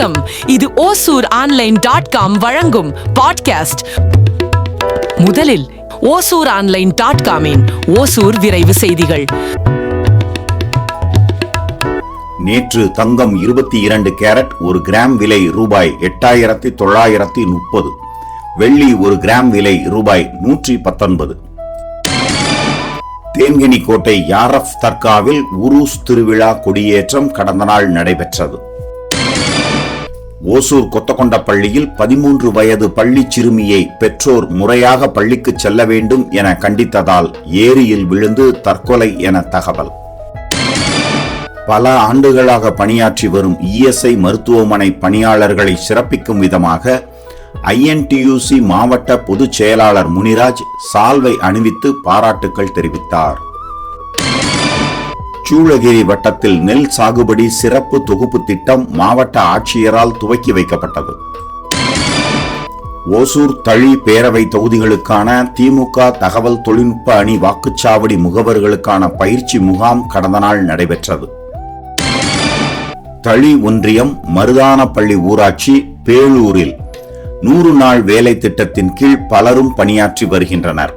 வணக்கம். இது OSUROnline.com வழங்கும் பாட்காஸ்ட். முதலில் OSUROnline.com-இன் ஓசூர் விரைவு செய்திகள். நேற்று தங்கம் 22 கேரட் 1 கிராம் விலை ரூபாய் 8930. வெள்ளி 1 கிராம் விலை ரூபாய் 119. தேன்கனிக்கோட்டை யாரப் தர்காவில் உருஸ் திருவிழா கொடியேற்றம் கடந்த நாள் நடைபெற்றது. ஓசூர் கொத்தகொண்டப்பள்ளியில் 13 வயது பள்ளி சிறுமியை பெற்றோர் முறையாக பள்ளிக்கு செல்ல வேண்டும் என கண்டித்ததால் ஏரியில் விழுந்து தற்கொலை என தகவல். பல ஆண்டுகளாக பணியாற்றி வரும் ESI மருத்துவமனை பணியாளர்களை சிறப்பிக்கும் விதமாக INTUC மாவட்ட பொதுச் செயலாளர் முனிராஜ் சால்வை அணிவித்து பாராட்டுக்கள் தெரிவித்தார். சூளகிரி வட்டத்தில் நெல் சாகுபடி சிறப்பு தொகுப்பு திட்டம் மாவட்ட ஆட்சியரால் துவக்கி வைக்கப்பட்டது. ஓசூர் தளி பேரவை தொகுதிகளுக்கான திமுக தகவல் தொழில்நுட்ப அணி வாக்குச்சாவடி முகவர்களுக்கான பயிற்சி முகாம் கடந்த நாள் நடைபெற்றது. தளி ஒன்றியம் மருதானப்பள்ளி ஊராட்சி பேளூரில் 100 நாள் வேலை திட்டத்தின் கீழ் பலரும் பணியாற்றி வருகின்றனர்.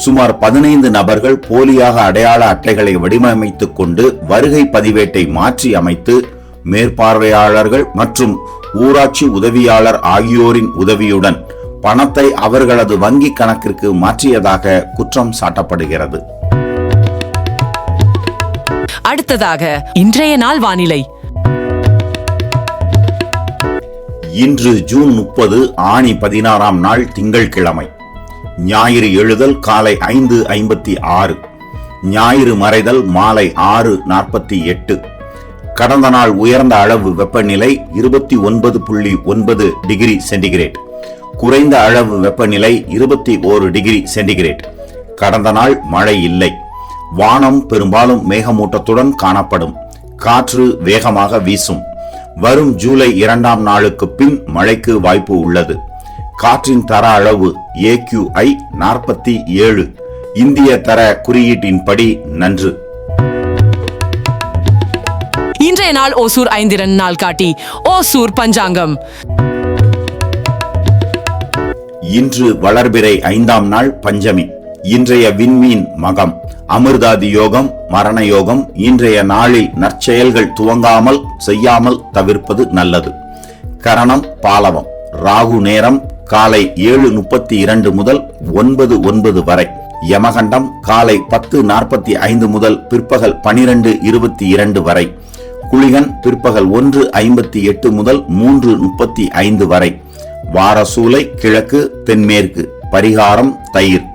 சுமார் 15 நபர்கள் போலியாக அடையாள அட்டைகளை வடிவமைத்துக் கொண்டு வருகை பதிவேட்டை மாற்றி அமைத்து மேற்பார்வையாளர்கள் மற்றும் ஊராட்சி உதவியாளர் ஆகியோரின் உதவியுடன் பணத்தை அவர்களது வங்கி கணக்கிற்கு மாற்றியதாக குற்றம் சாட்டப்படுகிறது. அடுத்ததாக இன்றைய நாள் வானிலை. இன்று ஜூன் 30 ஆணி 16ஆம் நாள் திங்கட்கிழமை. ஞாயிறு எழுதல் காலை 5:56, ஞாயிறு மறைதல் மாலை 6:48. கடந்த நாள் உயர்ந்த அளவு வெப்பநிலை 29.9 டிகிரி சென்டிகிரேட், குறைந்த அளவு வெப்பநிலை 21 டிகிரி சென்டிகிரேட். கடந்த நாள் மழை இல்லை. வானம் பெரும்பாலும் மேகமூட்டத்துடன் காணப்படும். காற்று வேகமாக வீசும். வரும் ஜூலை 2ஆம் நாளுக்கு பின் மழைக்கு வாய்ப்பு உள்ளது. காற்றின் தர அளவு AQI 47, இந்திய தர குறியீட்டின்படி நன்று. இன்றைய நாள் ஓசூர் 5 நாள் காட்டி ஓசூர் பஞ்சாங்கம். இன்று வளர்பிறை 5ஆம் நாள் பஞ்சமி. இன்றைய விண்மீன் மகம். அமிர்தாதி யோகம், மரண யோகம். இன்றைய நாளில் நற்செயல்கள் துவங்காமல் செய்யாமல் தவிர்ப்பது நல்லது. கரணம் பாலவம். ராகு நேரம் காலை 7:32 முதல் 9:09 வரை. யமகண்டம் காலை 10:45 முதல் பிற்பகல் 12:22 வரை. குளிகன் பிற்பகல் 1:58 முதல் 3:35 வரை. வாரசூலை கிழக்கு தென்மேற்கு. பரிகாரம் தயிர்.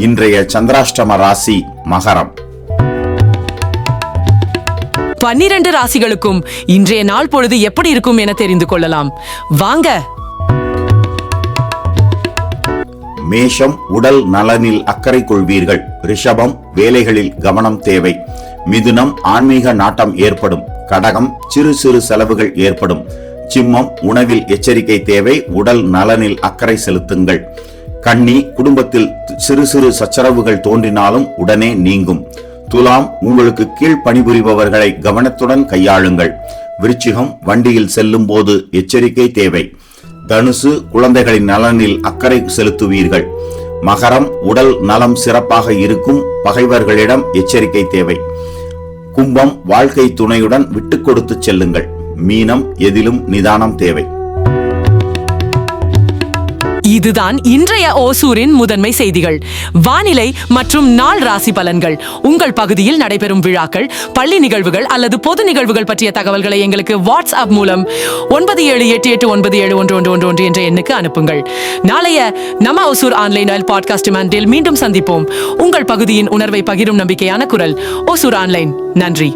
இன்றைய சந்திராஷ்டம ராசி மகரம். 12 ராசிகளுக்கும் இன்றைய நாள் பொழுது எப்படி இருக்கும் என தெரிந்து கொள்ளலாம். வாங்க. மேஷம் உடல் நலனில் அக்கறை கொள்வீர்கள். ரிஷபம் வேலைகளில் கவனம் தேவை. மிதுனம் ஆன்மீக நாட்டம் ஏற்படும். கடகம் சிறு சிறு செலவுகள் ஏற்படும். சிம்மம் உணவில் எச்சரிக்கை தேவை. உடல் நலனில் அக்கறை செலுத்துங்கள். கன்னி குடும்பத்தில் சிறு சிறு சச்சரவுகள் தோன்றினாலும் உடனே நீங்கும். துலாம் உங்களுக்கு கீழ் பணிபுரிபவர்களை கவனத்துடன் கையாளுங்கள். விருச்சிகம் வண்டியில் செல்லும் போது எச்சரிக்கை தேவை. தனுசு குழந்தைகளின் நலனில் அக்கறை செலுத்துவீர்கள். மகரம் உடல் நலம் சிறப்பாக இருக்கும். பகைவர்களிடம் எச்சரிக்கை தேவை. கும்பம் வாழ்க்கை துணையுடன் விட்டு கொடுத்து செல்லுங்கள். மீனம் எதிலும் நிதானம் தேவை. இதுதான் இன்றைய ஓசூரின் முதன்மை செய்திகள். வானிலை மற்றும் நாள் ராசி பலன்கள், உங்கள் பகுதியில் நடைபெறும் விழாக்கள், பள்ளி நிகழ்வுகள் அல்லது பொது நிகழ்வுகள் பற்றிய தகவல்களை எங்களுக்கு வாட்ஸ்அப் மூலம் 9788971111 என்ற எண்ணுக்கு அனுப்புங்கள். நாளைய நம்ம ஓசூர் ஆன்லைன் பாட்காஸ்ட் மீண்டும் சந்திப்போம். உங்கள் பகுதியின் உணர்வை பகிரும் நம்பிக்கையான குரல் ஓசூர் ஆன்லைன். நன்றி.